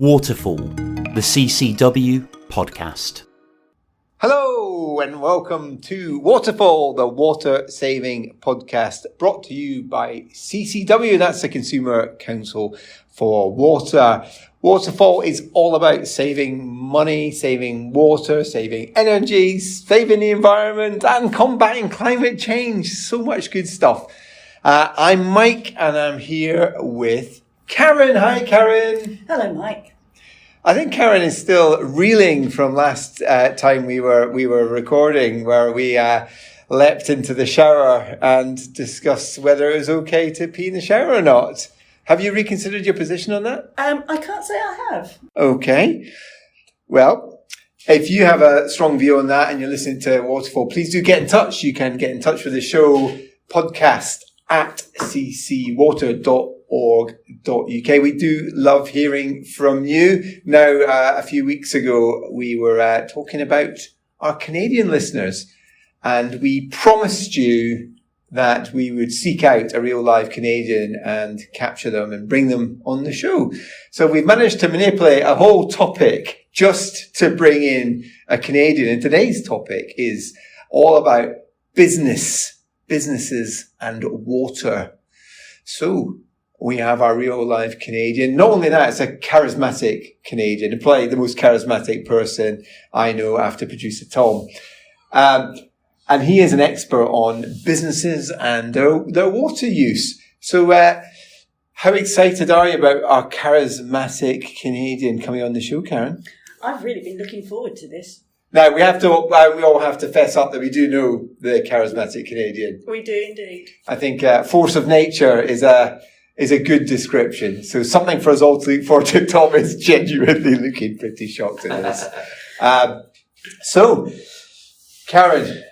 Waterfall, the CCW podcast. Hello and welcome to Waterfall, the water saving podcast brought to you by CCW. That's the Consumer Council for Water. Waterfall is all about saving money, saving water, saving energy, saving the environment and combating climate change. So much good stuff. I'm Mike and I'm here with Karen. Hi, Karen. Hello, Mike. I think Karen is still reeling from last time we were recording, where we leapt into the shower and discussed whether it was okay to pee in the shower or not. Have you reconsidered your position on that? I can't say I have. Okay. Well, if you have a strong view on that and you're listening to Waterfall, please do get in touch. You can get in touch with the show podcast at ccwater.org.uk. We do love hearing from you. Now, a few weeks ago, we were talking about our Canadian listeners, and we promised you that we would seek out a real live Canadian and capture them and bring them on the show. So we managed to manipulate a whole topic just to bring in a Canadian. And today's topic is all about businesses and water. So we have our real life Canadian. Not only that, it's a charismatic Canadian, probably the most charismatic person I know after producer Tom. And he is an expert on businesses and their water use. So how excited are you about our charismatic Canadian coming on the show, Karen? I've really been looking forward to this. Now, we all have to fess up that we do know the charismatic Canadian. We do indeed. I think force of nature is a good description. So something for us all to look forward to. Tom is genuinely looking pretty shocked at this. So, Karen,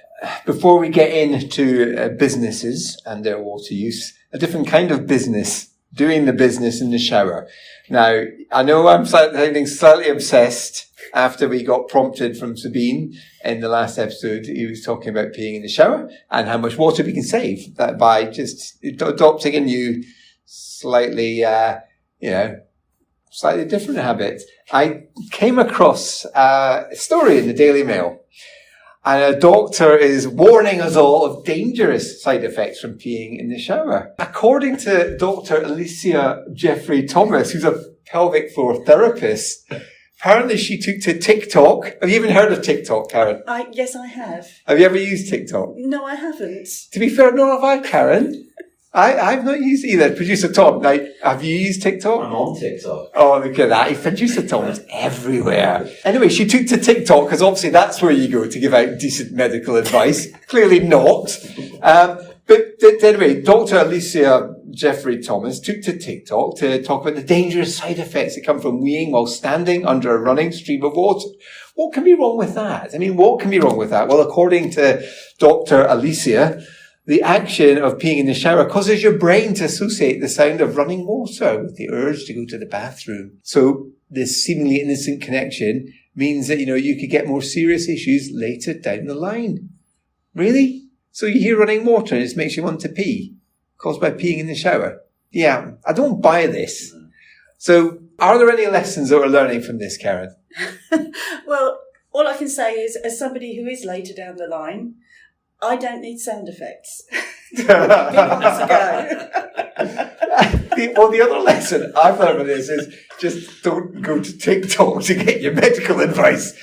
before we get into businesses and their water use, a different kind of business, doing the business in the shower. Now, I know I'm sounding slightly obsessed after we got prompted from Sabine in the last episode. He was talking about peeing in the shower and how much water we can save that by just adopting a new, slightly different habit. I came across a story in the Daily Mail, and a doctor is warning us all of dangerous side effects from peeing in the shower. According to Dr. Alicia Jeffrey Thomas, who's a pelvic floor therapist, apparently she took to TikTok. Have you even heard of TikTok, Karen? Yes, I have. Have you ever used TikTok? No, I haven't. To be fair, nor have I, Karen. I've not used it either. Producer Tom, now, have you used TikTok? I'm on TikTok. Oh, look at that. Producer Tom is everywhere. Anyway, she took to TikTok because obviously that's where you go to give out decent medical advice. Clearly not. But anyway, Dr. Alicia Jeffrey Thomas took to TikTok to talk about the dangerous side effects that come from weeing while standing under a running stream of water. What can be wrong with that? What can be wrong with that? Well, according to Dr. Alicia, the action of peeing in the shower causes your brain to associate the sound of running water with the urge to go to the bathroom. So this seemingly innocent connection means that, you could get more serious issues later down the line. Really? So you hear running water and it makes you want to pee, caused by peeing in the shower? Yeah, I don't buy this. So are there any lessons that we're learning from this, Karen? Well, all I can say is, as somebody who is later down the line, I don't need sound effects. Be honest ago. The other lesson I've learned from this is just don't go to TikTok to get your medical advice.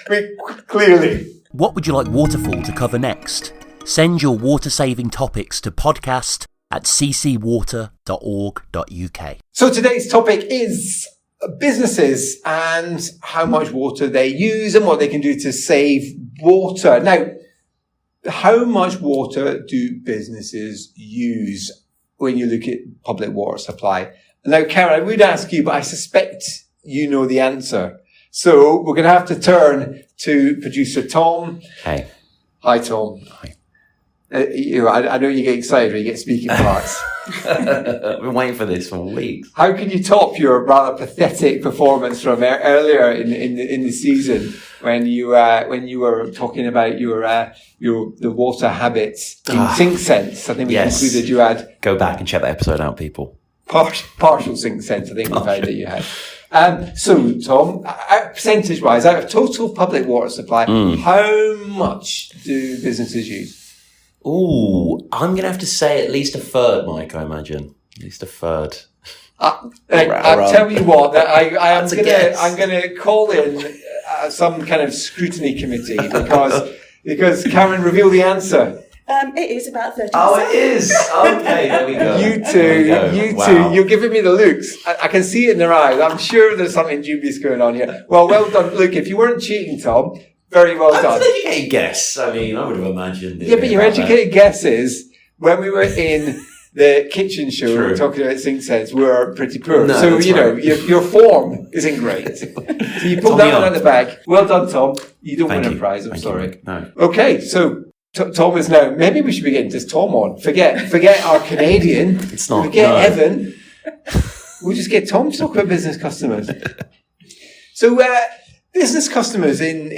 Clearly. What would you like Waterfall to cover next? Send your water-saving topics to podcast@ccwater.org.uk. So today's topic is businesses and how much water they use and what they can do to save water. Now, how much water do businesses use when you look at public water supply? Now, Karen, I would ask you, but I suspect you know the answer. So we're going to have to turn to producer Tom. Hey. Hi, Tom. Hi. I know you get excited when you get speaking parts. I've been waiting for this for weeks. How can you top your rather pathetic performance from earlier in the season when you were talking about the water habits in Sink Sense? I think we concluded you had. Go back and check that episode out, people. Partial Sink Sense, I think we found that you had. So, Tom, percentage-wise, out of total public water supply, how much do businesses use? Ooh, I'm going to have to say at least a third, Mike, I imagine. At least a third. I'll tell you what, that I'm going to call in some kind of scrutiny committee because Karen, reveal the answer. It is about 30%. Oh, it is. Okay, there we go. You two, you're giving me the looks. I can see it in their eyes. I'm sure there's something dubious going on here. Well done. Look, if you weren't cheating, Tom, very well done. That's an educated guess. I mean, I would have imagined it. Yeah, but your educated guesses, when we were in the kitchen show talking about sink sets, were pretty poor. No, so, your form isn't great. So you pulled that one out the bag. Well done, Tom. You don't win a prize. I'm sorry. No. Okay, so Tom is now, maybe we should be getting this Tom on. Forget our Canadian. It's not. Forget Evan. We'll just get Tom to talk about business customers. So, business customers in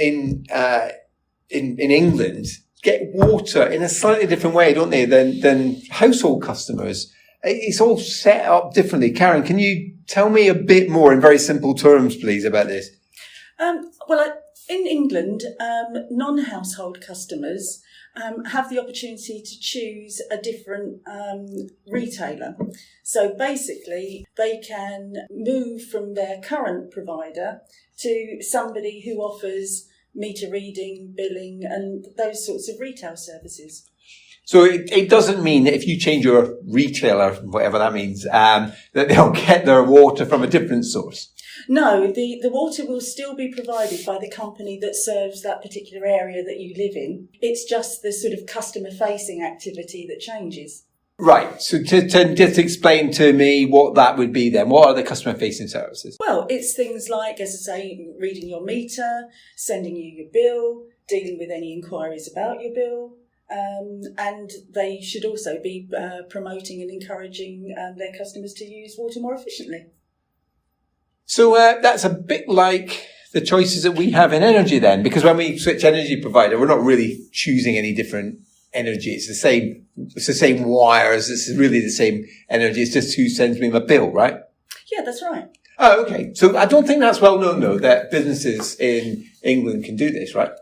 England get water in a slightly different way, don't they, than household customers? It's all set up differently. Karen, can you tell me a bit more in very simple terms, please, about this? In England, non-household customers have the opportunity to choose a different retailer. So basically, they can move from their current provider to somebody who offers meter reading, billing, and those sorts of retail services. So it doesn't mean that if you change your retailer, whatever that means, that they'll get their water from a different source. No, the water will still be provided by the company that serves that particular area that you live in. It's just the sort of customer-facing activity that changes. Right. So to just explain to me what that would be then. What are the customer-facing services? Well, it's things like, as I say, reading your meter, sending you your bill, dealing with any inquiries about your bill. And they should also be promoting and encouraging their customers to use water more efficiently. So that's a bit like the choices that we have in energy then, because when we switch energy provider, we're not really choosing any different energy. It's the same wires. It's really the same energy. It's just who sends me my bill, right? Yeah, that's right. Oh, okay. So I don't think that's well known though, that businesses in England can do this, right?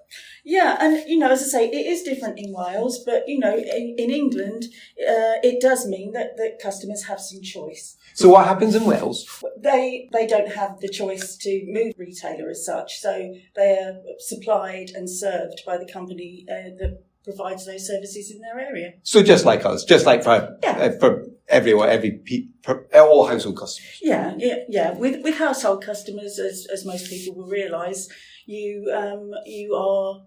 Yeah, and, as I say, it is different in Wales, but, in England, it does mean that customers have some choice. So what happens in Wales? They don't have the choice to move retailer as such, so they are supplied and served by the company that provides those services in their area. So just like us, just like for everyone, all household customers. Yeah. With household customers, as most people will realise, you are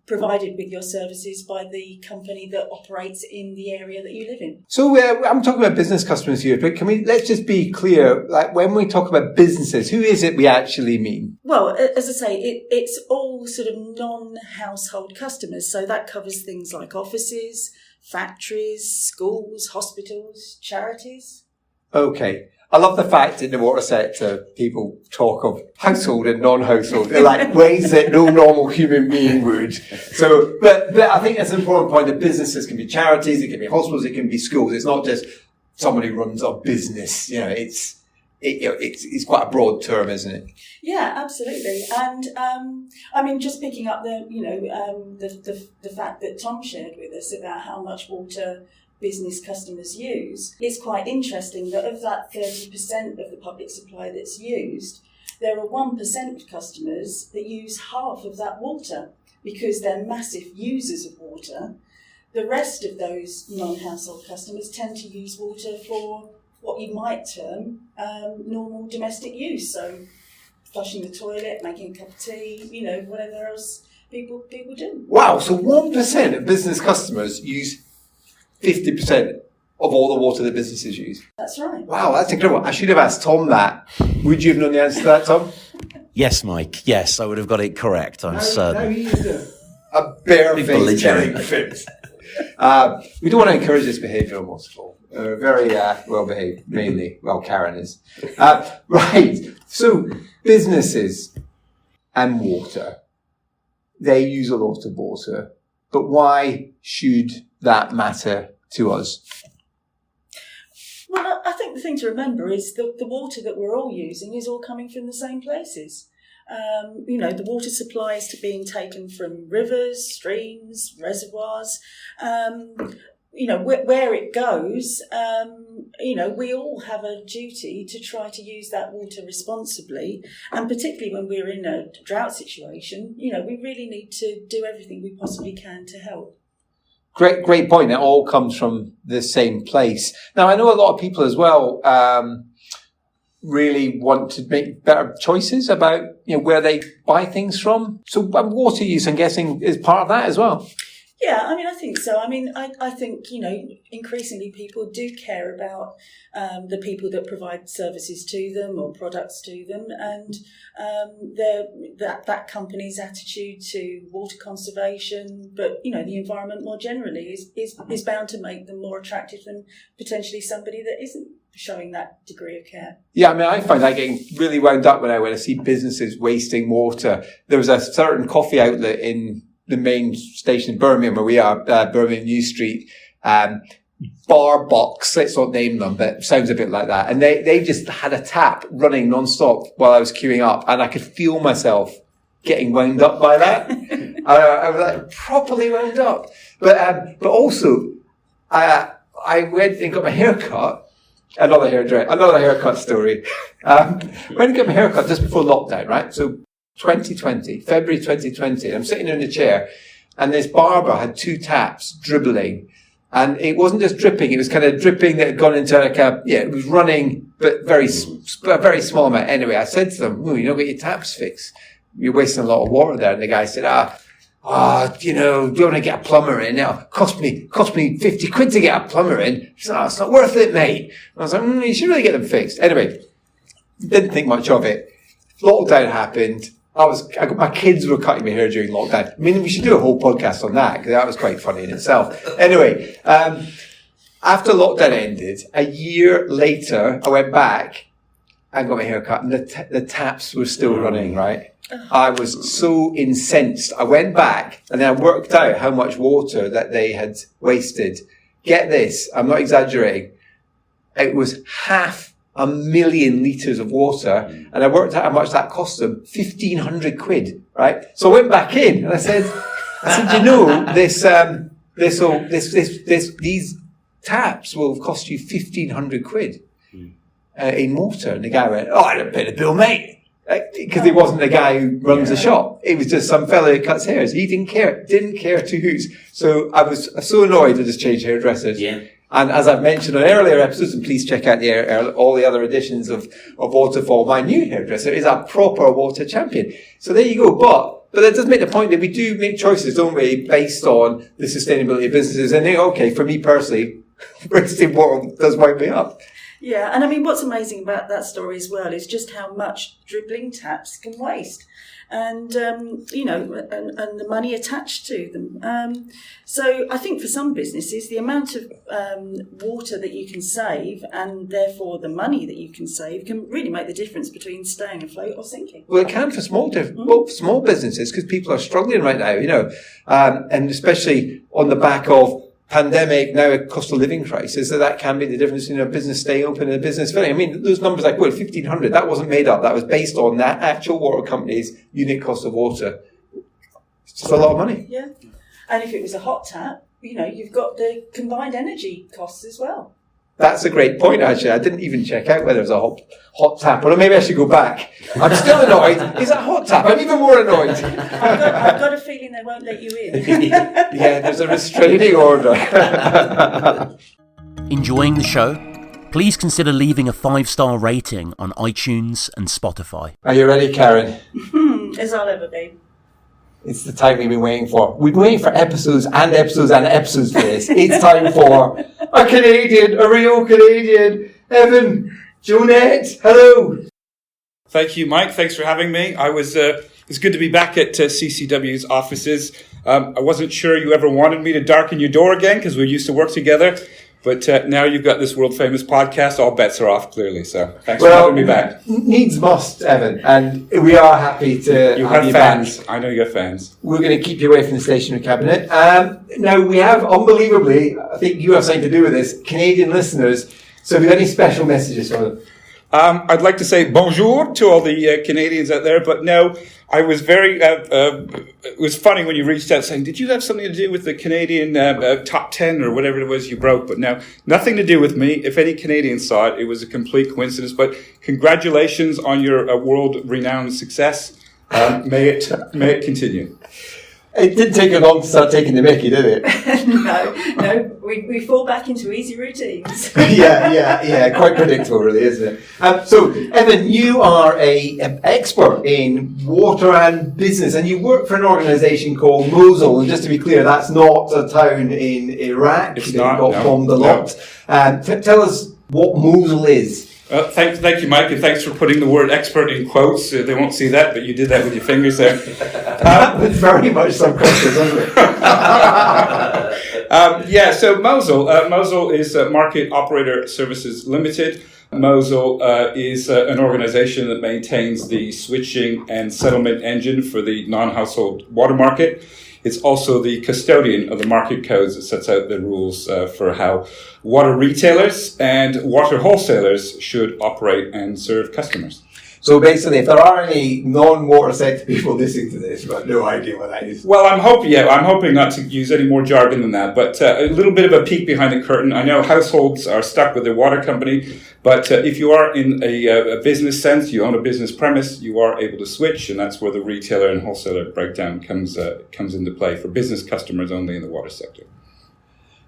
provided with your services by the company that operates in the area that you live in. So I'm talking about business customers here, but let's just be clear, like when we talk about businesses, who is it we actually mean? Well, as I say, it's all sort of non-household customers. So that covers things like offices, factories, schools, hospitals, charities. Okay. I love the fact in the water sector, people talk of household and non-household in like ways that no normal human being would. So, but I think that's an important point that businesses can be charities, it can be hospitals, it can be schools. It's not just somebody who runs a business. It's quite a broad term, isn't it? Yeah, absolutely. And just picking up the fact that Tom shared with us about how much water business customers use, it's quite interesting that of that 30% of the public supply that's used, there are 1% of customers that use half of that water because they're massive users of water. The rest of those non-household customers tend to use water for what you might term normal domestic use, so flushing the toilet, making a cup of tea, whatever else people do. Wow, so 1% of business customers use 50% of all the water that businesses use. That's right. Wow, that's incredible. I should have asked Tom that. Would you have known the answer to that, Tom? Yes, Mike. Yes, I would have got it correct. I'm certain. Now he's a barefaced getting fit. We don't want to encourage this behaviour on MOSL. Very well behaved, mainly. Well, Karen is. Right. So, businesses and water, they use a lot of water. But why should that matter to us? Well, I think the thing to remember is the water that we're all using is all coming from the same places. The water supply is being taken from rivers, streams, reservoirs. Where it goes, we all have a duty to try to use that water responsibly. And particularly when we're in a drought situation, we really need to do everything we possibly can to help. Great point. It all comes from the same place. Now, I know a lot of people as well really want to make better choices about where they buy things from. So water use, I'm guessing, is part of that as well. Yeah, I think so. I think, increasingly people do care about the people that provide services to them or products to them, and that company's attitude to water conservation, but, the environment more generally is bound to make them more attractive than potentially somebody that isn't showing that degree of care. Yeah, I find that getting really wound up when I see businesses wasting water. There was a certain coffee outlet in the main station in Birmingham, where we are, Birmingham New Street, Bar Box, let's not name them, but it sounds a bit like that. And they just had a tap running non-stop while I was queuing up, and I could feel myself getting wound up by that. I was like properly wound up. But also, I went and got my hair cut. Another haircut story. Went and got my haircut just before lockdown, right? So 2020, February 2020, I'm sitting in a chair, and this barber had two taps dribbling, and it wasn't just dripping, it was kind of dripping that had gone into it was running, but a very small amount. Anyway, I said to them, you don't get your taps fixed. You're wasting a lot of water there. And the guy said, do you want to get a plumber in? Now, cost me 50 quid to get a plumber in. He said, it's not worth it, mate. And I was like, you should really get them fixed. Anyway, didn't think much of it. Lockdown happened. My kids were cutting my hair during lockdown. We should do a whole podcast on that, because that was quite funny in itself. Anyway, after lockdown ended, a year later, I went back and got my hair cut, and the taps were still running, right? I was so incensed. I went back and then I worked out how much water that they had wasted. Get this, I'm not exaggerating. It was 500,000 litres of water, and I worked out how much that cost them, 1,500 quid, right? So I went back in and I said, these taps will cost you 1,500 quid in water. And the guy went, I didn't pay the bill, mate. Because he wasn't the guy who runs the shop. It was just some fellow who cuts hairs. He didn't care two hoots. So I was so annoyed to just change hairdressers. Yeah. And as I've mentioned on earlier episodes, and please check out all the other editions of Waterfall, my new hairdresser is a proper water champion. So there you go. But that does make the point that we do make choices, don't we, based on the sustainability of businesses. And for me personally, wasting water does wind me up. Yeah, and what's amazing about that story as well is just how much dribbling taps can waste, and and the money attached to them. So I think for some businesses, the amount of water that you can save, and therefore the money that you can save, can really make the difference between staying afloat or sinking. Well, it can for small businesses, because people are struggling right now, and especially on the back of pandemic, now a cost of living crisis, so that can be the difference between a business staying open and a business failing. Those numbers I quoted, 1,500, that wasn't made up. That was based on that actual water company's unit cost of water. It's just a lot of money. Yeah. And if it was a hot tap, you've got the combined energy costs as well. That's a great point, actually. I didn't even check out whether it was a hot tap, or maybe I should go back. I'm still annoyed. Is that a hot tap? I'm even more annoyed. I've got a feeling they won't let you in. Yeah, there's a restraining order. Enjoying the show? Please consider leaving a 5-star rating on iTunes and Spotify. Are you ready, Karen? As I'll ever be. It's the time we've been waiting for. We've been waiting for episodes and episodes and episodes for this. It's time for a real Canadian, Evan Joanette. Hello. Thank you, Mike. Thanks for having me. It's good to be back at CCW's offices. I wasn't sure you ever wanted me to darken your door again, because we used to work together. But now you've got this world-famous podcast. All bets are off, clearly. So thanks for having me back. Needs must, Evan. And we are happy to have you fans. back. I know you have fans. We're going to keep you away from the stationary cabinet. Now, we have, unbelievably, I think you have something to do with this, Canadian listeners So have you got any special messages for them? I'd like to say bonjour to all the Canadians out there, but no, I was very, it was funny when you reached out saying, did you have something to do with the Canadian top 10 or whatever it was you broke? But no, nothing to do with me. If any Canadians saw it, it was a complete coincidence. But congratulations on your world-renowned success. May it continue. It didn't take you long to start taking the mickey, did it? No, we fall back into easy routines. yeah, quite predictable, really, isn't it? So, Evan, you are an expert in water and business, and you work for an organisation called MOSL. And just to be clear, that's not a town in Iraq. It's that not, got bombed a lot. Tell us what MOSL is. Thank you, Mike, and thanks for putting the word expert in quotes. They won't see that, but you did that with your fingers there. Very much some questions, isn't it? So MOSL is Market Operator Services Limited. MOSL is an organization that maintains the switching and settlement engine for the non-household water market. It's also the custodian of the market codes that sets out the rules for how water retailers and water wholesalers should operate and serve customers. So basically, if there are any non-water sector people listening to this, you've got no idea what that is. Well, I'm hoping not to use any more jargon than that, but a little bit of a peek behind the curtain. I know households are stuck with their water company, but if you are in a business sense, you own a business premise, you are able to switch, and that's where the retailer and wholesaler breakdown comes into play for business customers only in the water sector.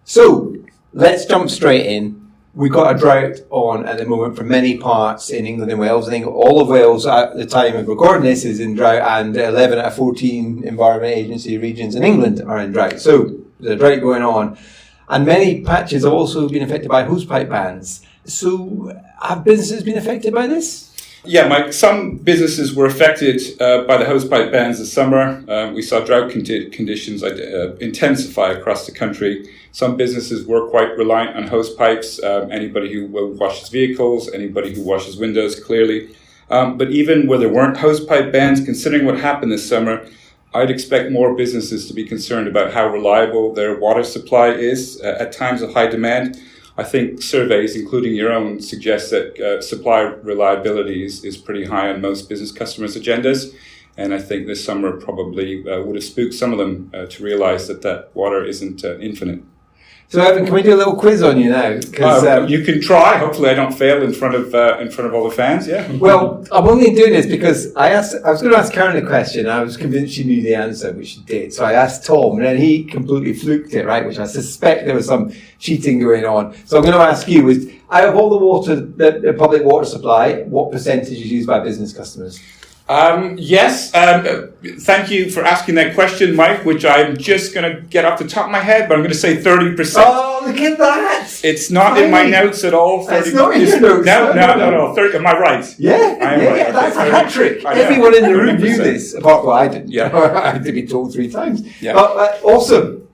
So let's jump straight in. We've got a drought on at the moment for many parts in England and Wales. I think all of Wales at the time of recording this is in drought, and 11 out of 14 Environment Agency regions in England are in drought. So there's a drought going on. And many patches have also been affected by hosepipe bans. So have businesses been affected by this? Yeah, Mike, some businesses were affected by the hosepipe bans this summer. We saw drought conditions intensify across the country. Some businesses were quite reliant on hosepipes, anybody who washes vehicles, anybody who washes windows, clearly. But even where there weren't hosepipe bans, considering what happened this summer, I'd expect more businesses to be concerned about how reliable their water supply is at times of high demand. I think surveys, including your own, suggest that supply reliability is pretty high on most business customers' agendas. And I think this summer probably would have spooked some of them to realize that water isn't infinite. So, Evan, can we do a little quiz on you now? You can try. Hopefully, I don't fail in front of all the fans. Yeah. Well, I'm only doing this because I was going to ask Karen a question. I was convinced she knew the answer, which she did. So I asked Tom, and then he completely fluked it, right? Which I suspect there was some cheating going on. So I'm going to ask you: is out of all the water, the public water supply, what percentage is used by business customers? Yes. Thank you for asking that question, Mike, which I'm just going to get off the top of my head, but I'm going to say 30%. Oh, look at that! It's not in my notes at all. 30%. It's not in your notes. No. 30, am I right? Yeah, right. That's a hat trick. I know. Everyone in the room 30%. knew this, apart from I didn't. Yeah. I had to be told 3 times. Yeah. But awesome.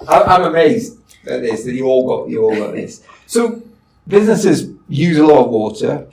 I'm amazed at this, that you all got this. So businesses use a lot of water.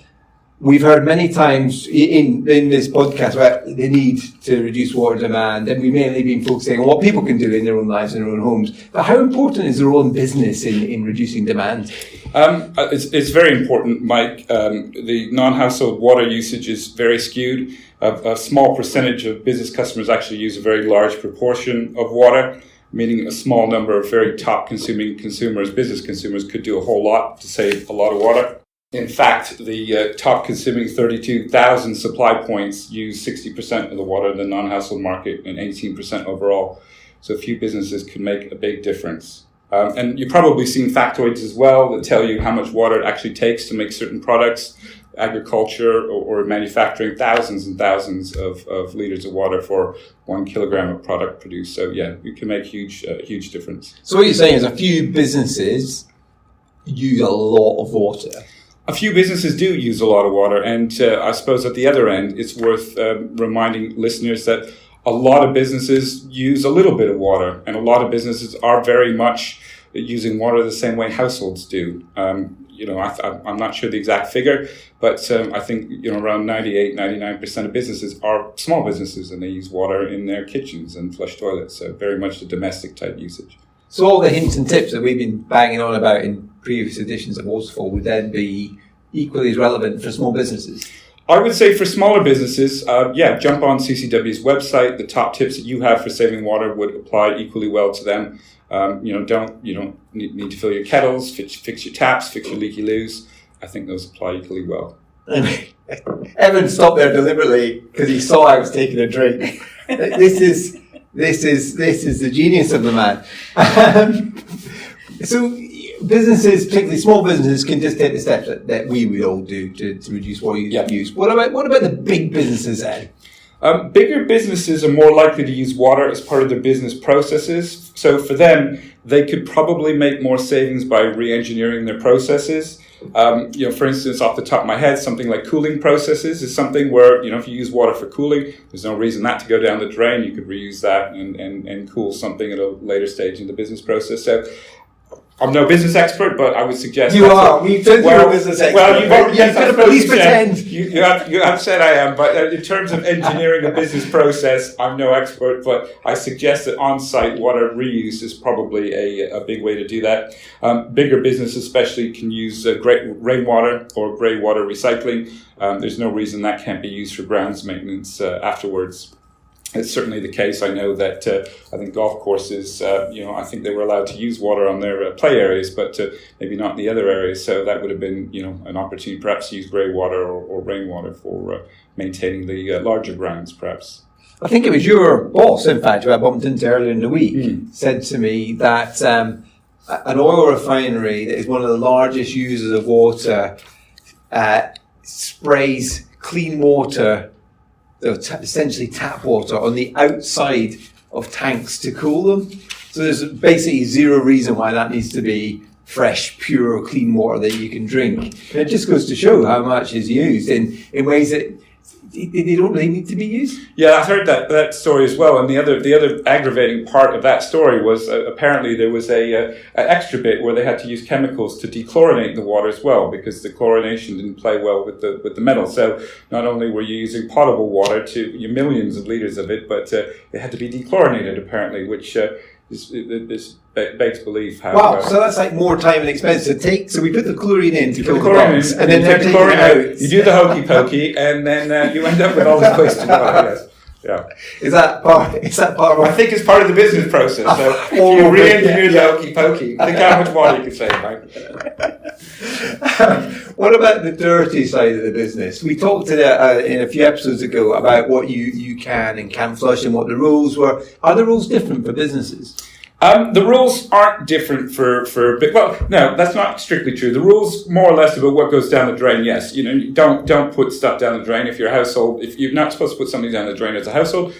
We've heard many times in this podcast about the need to reduce water demand, and we've mainly been focusing on what people can do in their own lives, in their own homes. But how important is the role in business in reducing demand? It's very important, Mike. The non-household water usage is very skewed. A small percentage of business customers actually use a very large proportion of water, meaning a small number of very top consuming consumers, business consumers, could do a whole lot to save a lot of water. In fact, the top consuming 32,000 supply points use 60% of the water in the non-household market and 18% overall. So a few businesses can make a big difference. And you've probably seen factoids as well that tell you how much water it actually takes to make certain products. Agriculture or manufacturing, thousands and thousands of liters of water for 1 kilogram of product produced. So yeah, you can make huge difference. So what you're saying is a few businesses use a lot of water. A few businesses do use a lot of water, and I suppose at the other end, it's worth reminding listeners that a lot of businesses use a little bit of water, and a lot of businesses are very much using water the same way households do. I'm not sure the exact figure, but I think around 99% of businesses are small businesses, and they use water in their kitchens and flush toilets. So very much the domestic type usage. So all the hints and tips that we've been banging on about in previous editions of MOSL would then be equally as relevant for small businesses? I would say for smaller businesses, jump on CCW's website. The top tips that you have for saving water would apply equally well to them. You don't need to fill your kettles, fix your taps, fix your leaky loos. I think those apply equally well. Evan stopped there deliberately because he saw I was taking a drink. This is the genius of the man. So businesses, particularly small businesses, can just take the steps that we would all do to reduce water use. What about the big businesses then? Bigger businesses are more likely to use water as part of their business processes. So for them, they could probably make more savings by re-engineering their processes. For instance, off the top of my head, something like cooling processes is something where, if you use water for cooling, there's no reason that to go down the drain. You could reuse that and cool something at a later stage in the business process. So I'm no business expert, but I would suggest you are. We've said you're a business expert. Well, you could at least pretend. You have said I am, but in terms of engineering a business process, I'm no expert. But I suggest that on-site water reuse is probably a big way to do that. Bigger businesses, especially, can use great rainwater or grey water recycling. There's no reason that can't be used for grounds maintenance afterwards. It's certainly the case. I know that I think golf courses, I think they were allowed to use water on their play areas, but maybe not in the other areas. So that would have been, an opportunity perhaps to use grey water or rainwater for maintaining the larger grounds, perhaps. I think it was your boss, in fact, who I bumped into earlier in the week, said to me that an oil refinery that is one of the largest users of water sprays clean water, essentially tap water, on the outside of tanks to cool them. So there's basically zero reason why that needs to be fresh, pure, clean water that you can drink. And it just goes to show how much is used in ways that they don't really need to be used. Yeah, I heard that story as well. And the other aggravating part of that story was apparently there was an extra bit where they had to use chemicals to dechlorinate the water as well, because the chlorination didn't play well with the metal. So not only were you using potable water to millions of liters of it, but it had to be dechlorinated apparently, which this begs belief how. Wow, so that's like more time and expense to take. So we put the chlorine in to kill the bugs, and then take the chlorine out. You do the hokey pokey, and then you end up with all this wasted water. Yes. Yeah. Is that part of I think it's part of the business process. So if you re-engineer the hokey pokey, think how much water you can save, right? What about the dirty side of the business? We talked in a few episodes ago about what you can and can't flush and what the rules were. Are the rules different for businesses? The rules aren't different for well, no, that's not strictly true. The rules more or less about what goes down the drain. Yes, don't put stuff down the drain. If you're not supposed to put something down the drain as a household,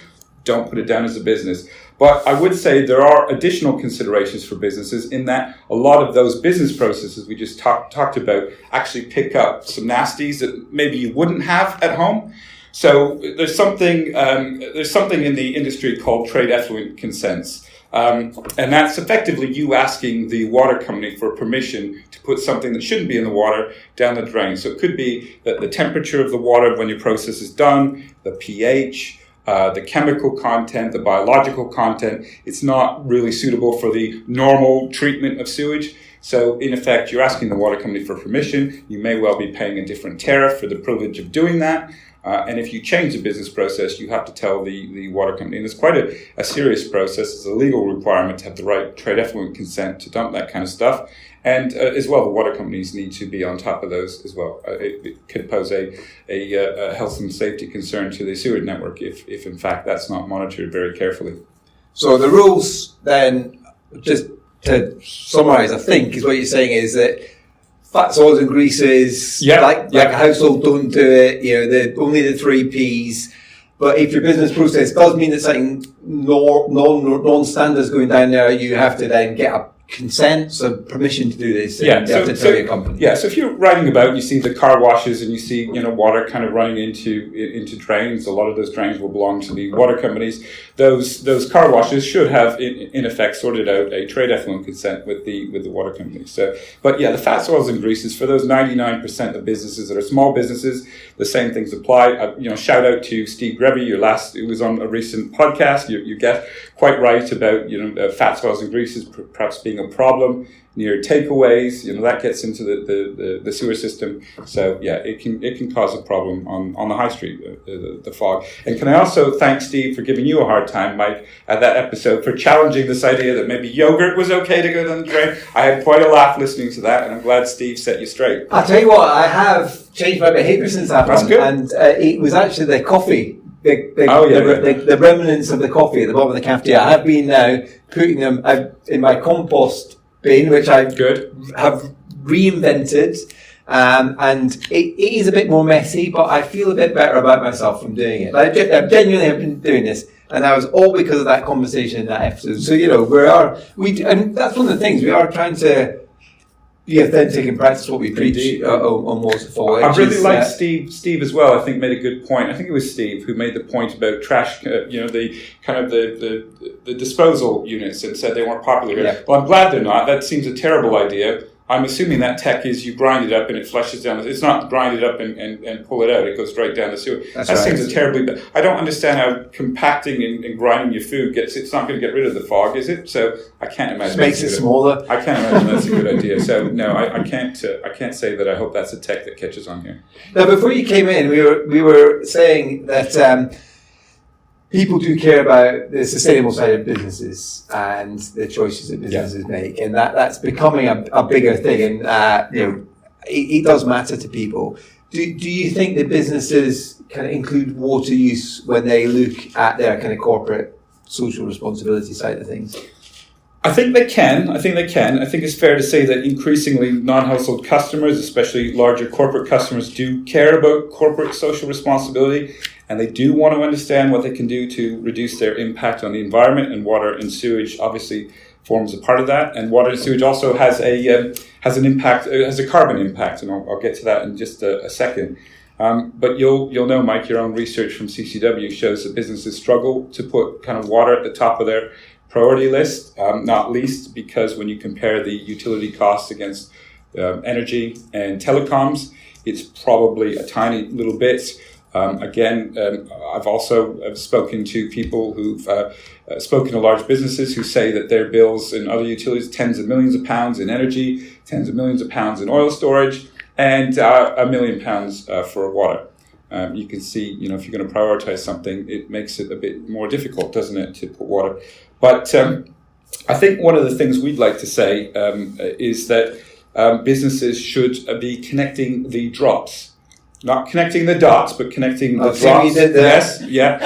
don't put it down as a business. But I would say there are additional considerations for businesses in that a lot of those business processes we just talked about actually pick up some nasties that maybe you wouldn't have at home. So there's something in the industry called trade effluent consents. And that's effectively you asking the water company for permission to put something that shouldn't be in the water down the drain. So it could be that the temperature of the water when your process is done, the pH, the chemical content, the biological content, it's not really suitable for the normal treatment of sewage. So in effect, you're asking the water company for permission. You may well be paying a different tariff for the privilege of doing that. And if you change the business process, you have to tell the water company. And it's quite a serious process. It's a legal requirement to have the right trade effluent consent to dump that kind of stuff. And as well, the water companies need to be on top of those as well. It could pose a health and safety concern to the sewage network if in fact that's not monitored very carefully. So the rules then, just to summarise, I think, is what you're saying is that fats, oils and greases, like a household, don't do it. Only the 3 Ps. But if your business process does mean that something non-standard is going down there, you have to then get a consent, so permission to do this. You have to tell your company. Yeah, so if you're riding about and you see the car washes and you see water kind of running into drains, a lot of those drains will belong to the water companies. Those car washes should have in effect sorted out a trade effluent consent with the water companies. So, but yeah, the fats, oils, and greases for those 99% of businesses that are small businesses, the same things apply. Shout out to Steve Grevy, who was on a recent podcast. You get quite right about fats, oils, and greases perhaps being a problem near takeaways, that gets into the sewer system. So yeah, it can cause a problem on the high street, the fog. And can I also thank Steve for giving you a hard time, Mike, at that episode for challenging this idea that maybe yogurt was okay to go down the drain. I had quite a laugh listening to that, and I'm glad Steve set you straight. I'll tell you what, I have changed my behaviour since that That's one. good. And it was actually the coffee. The remnants of the coffee at the bottom of the cafeteria. I have been now putting them out in my compost bin, which I have reinvented. And it is a bit more messy, but I feel a bit better about myself from doing it. I genuinely have been doing this, and that was all because of that conversation in that episode. So, and that's one of the things, we are trying to be authentic and practice what we preach on MOSL. I really like Steve as well. I think made a good point. I think it was Steve who made the point about trash, the kind of the disposal units, and said they weren't popular here. Yeah. Well, I'm glad they're not. That seems a terrible idea. I'm assuming that tech is you grind it up and it flushes down. It's not grind it up and pull it out. It goes right down the sewer. That seems a terribly bad. I don't understand how compacting and grinding your food it's not going to get rid of the fog, is it? So I can't imagine. It makes it smaller. I can't imagine that's a good idea. So no, I can't say that I hope that's a tech that catches on here. Now, before you came in, we were saying that people do care about the sustainable side of businesses and the choices that businesses make, and that's becoming a bigger thing. And it does matter to people. Do you think that businesses kind of include water use when they look at their kind of corporate social responsibility side of things? I think they can. I think it's fair to say that increasingly non-household customers, especially larger corporate customers, do care about corporate social responsibility, and they do want to understand what they can do to reduce their impact on the environment, and water and sewage obviously forms a part of that. And water and sewage also has an impact, has a carbon impact, and I'll get to that in just a second. But you'll know, Mike, your own research from CCW shows that businesses struggle to put kind of water at the top of their priority list, not least because when you compare the utility costs against energy and telecoms, it's probably a tiny little bit. I've also spoken to people who've spoken to large businesses who say that their bills and other utilities, tens of millions of pounds in energy, tens of millions of pounds in oil storage, and £1 million for water. You can see, if you're going to prioritize something, it makes it a bit more difficult, doesn't it, to put water. But I think one of the things we'd like to say is that businesses should be connecting the drops. Not connecting the dots, but connecting the drops. Yes, yeah,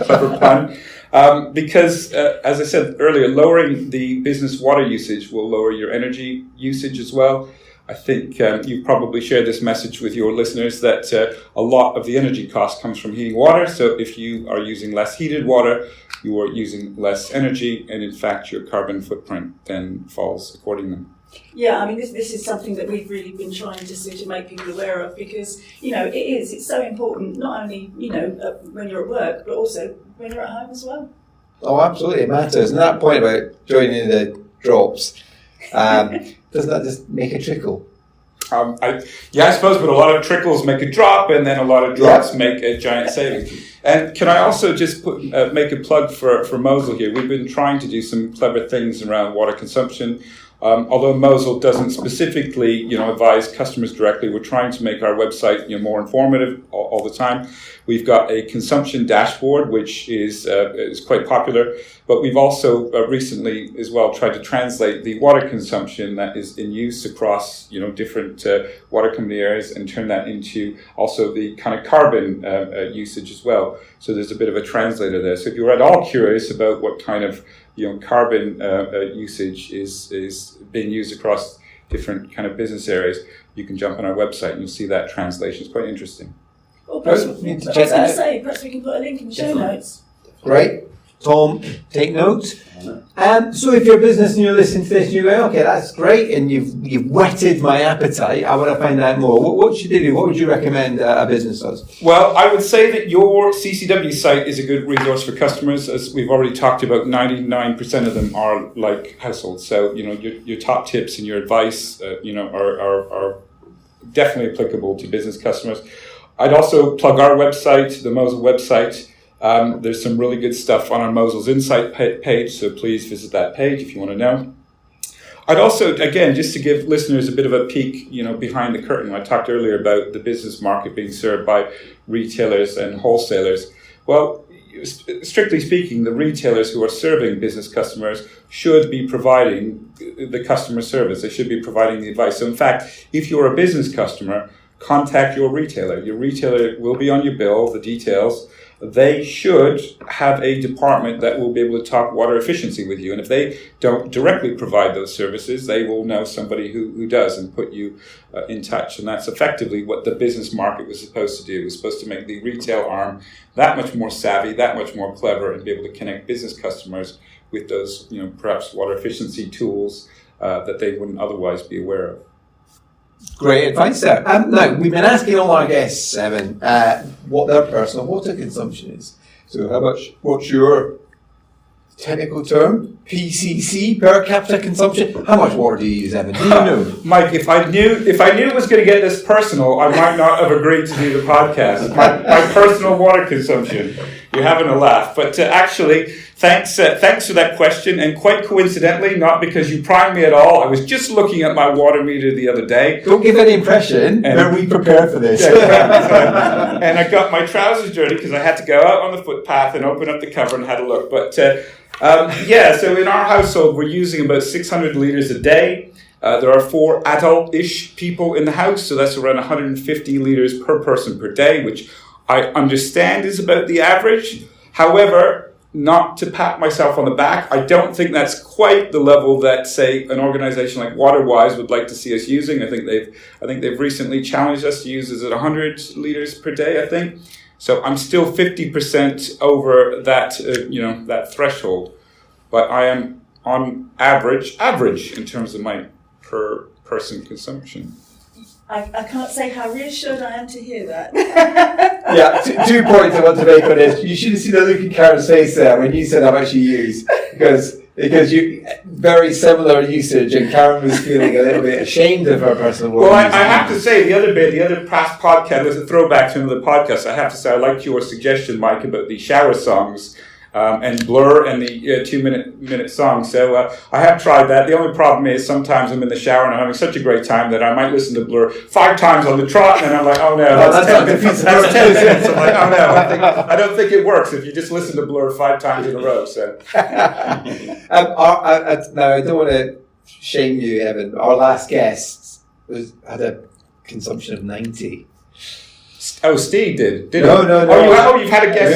clever pun. Because, as I said earlier, lowering the business water usage will lower your energy usage as well. I think you've probably shared this message with your listeners that a lot of the energy cost comes from heating water. So if you are using less heated water, you are using less energy, and in fact your carbon footprint then falls accordingly. Yeah, I mean, this is something that we've really been trying to sort of make people aware of because, it's so important, not only, when you're at work, but also when you're at home as well. Oh, absolutely, it matters. And that point about joining the drops, doesn't that just make a trickle? I suppose, but a lot of trickles make a drop, and then a lot of drops make a giant savings. And can I also just make a plug for MOSL here? We've been trying to do some clever things around water consumption. Although MOSL doesn't specifically, advise customers directly, we're trying to make our website, more informative all the time. We've got a consumption dashboard, which is quite popular, but we've also recently as well tried to translate the water consumption that is in use across, different water company areas and turn that into also the kind of carbon usage as well. So there's a bit of a translator there. So if you're at all curious about what kind of carbon usage is being used across different kind of business areas, you can jump on our website and you'll see that translation. It's quite interesting. Well, perhaps we can put a link in the show notes. Great. Tom, take notes. So if you're a business and you're listening to this, you go, okay, that's great, and you've whetted my appetite. I want to find out more. What should they do? What would you recommend a business does? Well, I would say that your CCW site is a good resource for customers. As we've already talked about, 99% of them are like households. So, your top tips and your advice, are definitely applicable to business customers. I'd also plug our website, the MOSL website. There's some really good stuff on our MOSL's Insight page, so please visit that page if you want to know. I'd also, again, just to give listeners a bit of a peek, behind the curtain. I talked earlier about the business market being served by retailers and wholesalers. Well, strictly speaking, the retailers who are serving business customers should be providing the customer service. They should be providing the advice. So in fact, if you're a business customer, contact your retailer. Your retailer will be on your bill, the details. They should have a department that will be able to talk water efficiency with you. And if they don't directly provide those services, they will know somebody who does and put you in touch. And that's effectively what the business market was supposed to do. It was supposed to make the retail arm that much more savvy, that much more clever, and be able to connect business customers with those, perhaps water efficiency tools that they wouldn't otherwise be aware of. Great advice there. Now, we've been asking all our guests, Evan, what their personal water consumption is. So what's your technical term? PCC, per capita consumption? How much water do you use, Evan? Do you know? Mike, if I knew it was going to get this personal, I might not have agreed to do the podcast. My personal water consumption. You're having a laugh. But actually, thanks for that question. And quite coincidentally, not because you primed me at all, I was just looking at my water meter the other day. Don't give any impression. Are we prepared for this? And I got my trousers dirty because I had to go out on the footpath and open up the cover and had a look. But so in our household, we're using about 600 litres a day. There are 4 adult-ish people in the house, so that's around 150 litres per person per day, which I understand is about the average. However, not to pat myself on the back, I don't think that's quite the level that, say, an organisation like WaterWise would like to see us using. I think they've recently challenged us to use it at 100 litres per day, I think. So I'm still 50% over that, that threshold. But I am on average in terms of my per person consumption. I can't say how reassured I am to hear that. Yeah, 2 points I want to make on this. You should have seen the look in Karen's face there when you said how much you use, because you very similar usage, and Karen was feeling a little bit ashamed of her personal water. Well, I have to say the other past podcast was a throwback to another podcast. I have to say I liked your suggestion, Mike, about the shower songs. And Blur and the 2-minute song. So I have tried that. The only problem is sometimes I'm in the shower and I'm having such a great time that I might listen to Blur 5 times on the trot, and then I'm like, oh no, that's 10 minutes. That's 10 minutes. I'm like, oh no, I don't think it works if you just listen to Blur 5 times in a row. So now I don't want to shame you, Evan. Our last guest had a consumption of 90. Oh, Steve did. No. Oh, you've had a guest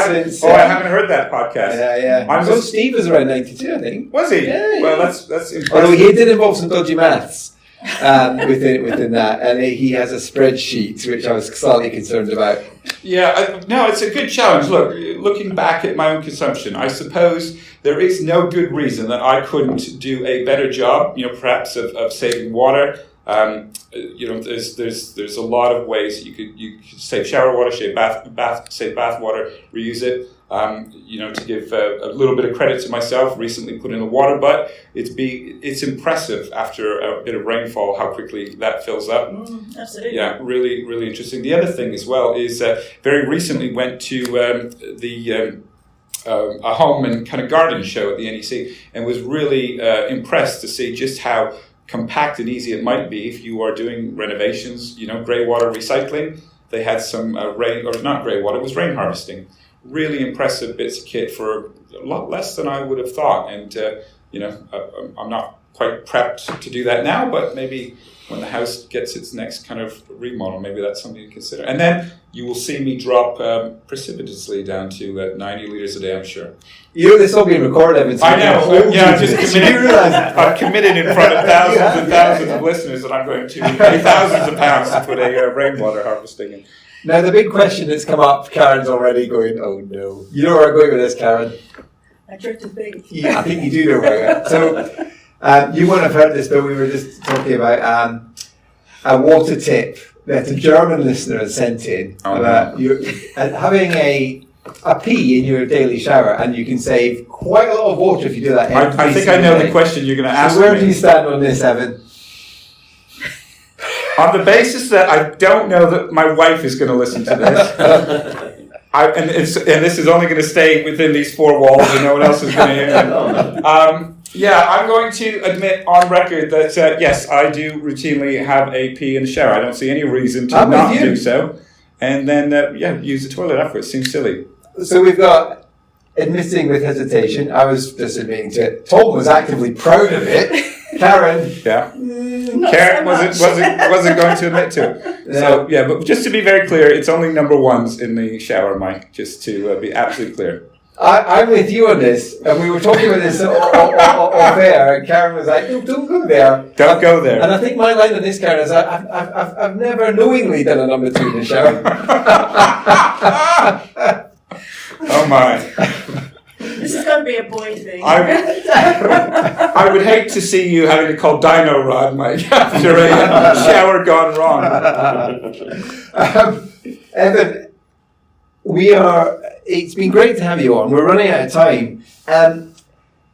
since. I haven't heard that podcast. Yeah. Steve was around 92, I think. Was he? Yeah. Well, that's impressive. Although he did involve some dodgy maths within that, and he has a spreadsheet which I was slightly concerned about. Yeah, no, it's a good challenge. Look, looking back at my own consumption, I suppose there is no good reason that I couldn't do a better job, perhaps of saving water. There's a lot of ways that you could save shower water, save bath water, reuse it. To give a little bit of credit to myself, recently put in a water butt. It's impressive after a bit of rainfall how quickly that fills up. Absolutely. Yeah, really, really interesting. The other thing as well is very recently went to a home and kind of garden show at the NEC and was really impressed to see just how compact and easy it might be if you are doing renovations, grey water recycling. They had some not grey water, it was rain harvesting. Really impressive bits of kit for a lot less than I would have thought. And, I'm not quite prepped to do that now, but maybe when the house gets its next kind of remodel, maybe that's something to consider. And then you will see me drop precipitously down to 90 litres a day, I'm sure. This all being recorded, Evan. I know. Yeah, I'm just committed. I've committed in front of thousands and thousands of listeners that I'm going to pay thousands of pounds to put a rainwater harvesting in. Now, the big question that's come up, Karen's already going, oh no. You know where I'm going with this, Karen? I tried to think. Yeah, I think you do know where I'm going. So, you wouldn't have heard this, but we were just talking about a water tip that a German listener has sent in about having a pee in your daily shower, and you can save quite a lot of water if you do that. I think I know the question you're going to ask me. So where me. do you stand on this, Evan? On the basis that I don't know that my wife is going to listen to this, and this is only going to stay within these 4 walls, and no one else is going to hear it. Yeah, I'm going to admit on record that, yes, I do routinely have a pee in the shower. I don't see any reason to not do so. And then, use the toilet afterwards. Seems silly. So we've got admitting with hesitation. I was just admitting to it. Tom was actively proud of it. Karen. Yeah. Karen wasn't going to admit to it. No. So, but just to be very clear, it's only number ones in the shower, Mike, just to be absolutely clear. I'm with you on this, and we were talking about this off air, and Karen was like, no, don't go there. Don't go there. And I think my line on this, Karen, is I've never knowingly done a number 2 in the shower. Oh my. This is going to be a boy thing. I would hate to see you having to call Dino Rod, Mike, after a shower gone wrong. Evan, it's been great to have you on. We're running out of time.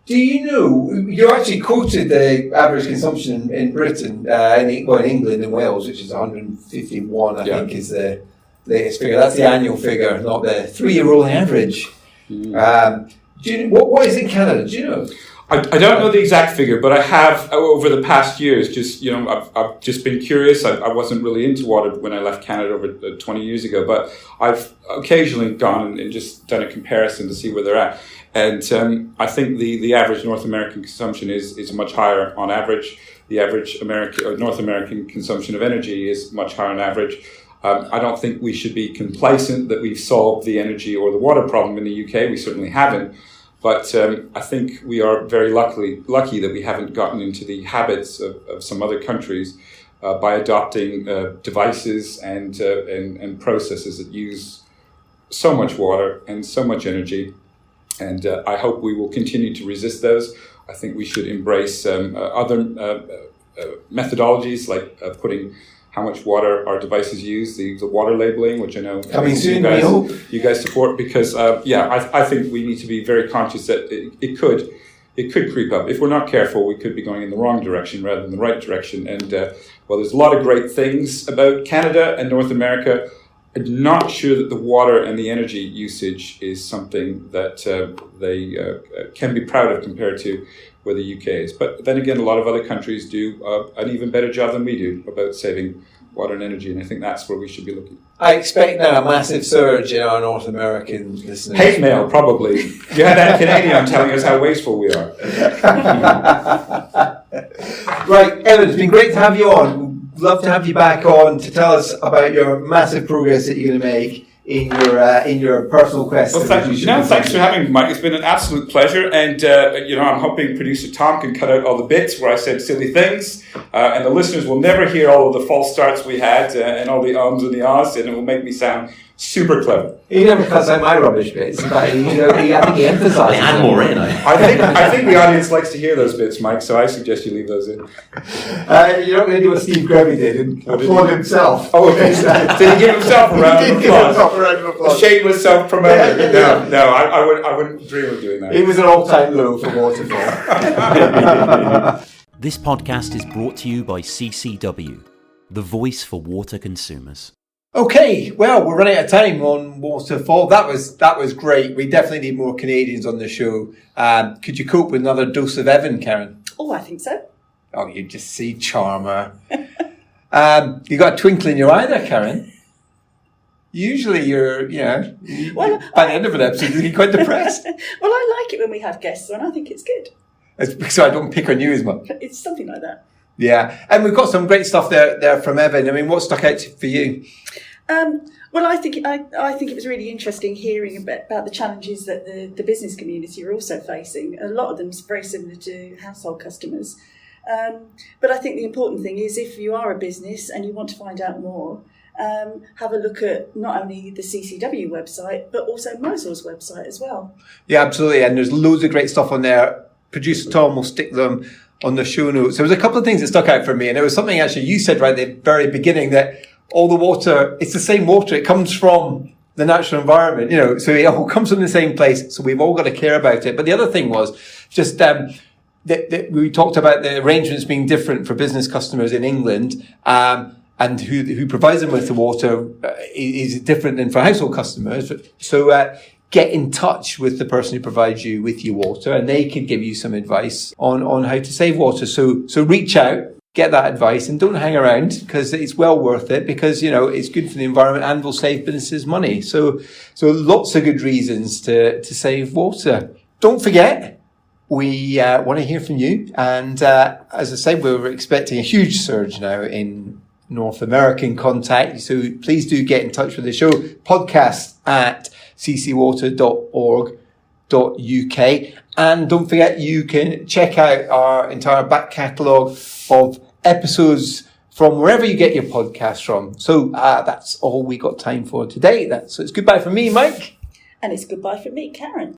Do you know, you actually quoted the average consumption in Britain, in England and Wales, which is 151, I think is the latest figure. That's the annual figure, not the 3-year rolling average. Do you know, what is in Canada? Do you know? I don't know the exact figure, but I have over the past years. Just I've just been curious. I wasn't really into water when I left Canada over 20 years ago, but I've occasionally gone and just done a comparison to see where they're at. And I think the average North American consumption is much higher on average. The average North American consumption of energy is much higher on average. I don't think we should be complacent that we've solved the energy or the water problem in the UK. We certainly haven't. But I think we are very lucky that we haven't gotten into the habits of some other countries by adopting devices and processes that use so much water and so much energy. And I hope we will continue to resist those. I think we should embrace other methodologies like putting how much water our devices use, the water labeling, which I know coming soon, you guys support, because I think we need to be very conscious that it could creep up. If we're not careful, we could be going in the wrong direction rather than the right direction. And there's a lot of great things about Canada and North America. I'm not sure that the water and the energy usage is something that they can be proud of compared to where the UK is. But then again, a lot of other countries do an even better job than we do about saving water and energy, and I think that's where we should be looking. I expect now a massive surge in our North American listeners. Hate mail, probably. You had that Canadian telling us how wasteful we are. Right, Evan, it's been great to have you on. We'd love to have you back on to tell us about your massive progress that you're going to make in your personal quest. Well, thanks for having me, Mike. It's been an absolute pleasure, and I'm hoping producer Tom can cut out all the bits where I said silly things, and the listeners will never hear all of the false starts we had and all the ums and the ahs, and it will make me sound super clever. He never cuts out my rubbish bits, but I think he emphasises. Add more in. I think the audience likes to hear those bits, Mike. So I suggest you leave those in. You're not going to do what Steve Grevy did and applaud himself. Oh, okay. Did he give himself a round of applause? A shameless self-promoter. No, I wouldn't dream of doing that. It was an all-time low for Waterfall. This podcast is brought to you by CCW, the voice for water consumers. Okay, well, we're running out of time on Waterfall. That was great. We definitely need more Canadians on the show. Could you cope with another dose of Evan, Karen? Oh, I think so. Oh, you just see charmer. You got a twinkle in your eye there, Karen. Usually you're, by the end of an episode, you're quite depressed. Well, I like it when we have guests on. I think it's good. It's because I don't pick on you as much. It's something like that. Yeah, and we've got some great stuff there from Evan. I mean, what stuck out for you? Well, I think it was really interesting hearing about the challenges that the business community are also facing. A lot of them is very similar to household customers. But I think the important thing is if you are a business and you want to find out more, have a look at not only the CCW website, but also MOSL's website as well. Yeah, absolutely. And there's loads of great stuff on there. Producer Tom will stick them on the show notes. There was a couple of things that stuck out for me, and it was something actually you said right at the very beginning, that all the water, it's the same water. It comes from the natural environment, so it all comes from the same place. So we've all got to care about it. But the other thing was just that we talked about the arrangements being different for business customers in England, and who provides them with the water is different than for household customers. So get in touch with the person who provides you with your water, and they can give you some advice on how to save water. So reach out, get that advice, and don't hang around, because it's well worth it, because, it's good for the environment and will save businesses money. So lots of good reasons to save water. Don't forget, we want to hear from you. And as I said, we're expecting a huge surge now in North American contact. So please do get in touch with the show. Podcast at ccwater.org.uk. And don't forget, you can check out our entire back catalogue of episodes from wherever you get your podcasts from. So that's all we got time for today. So it's goodbye from me, Mike. And it's goodbye from me, Karen.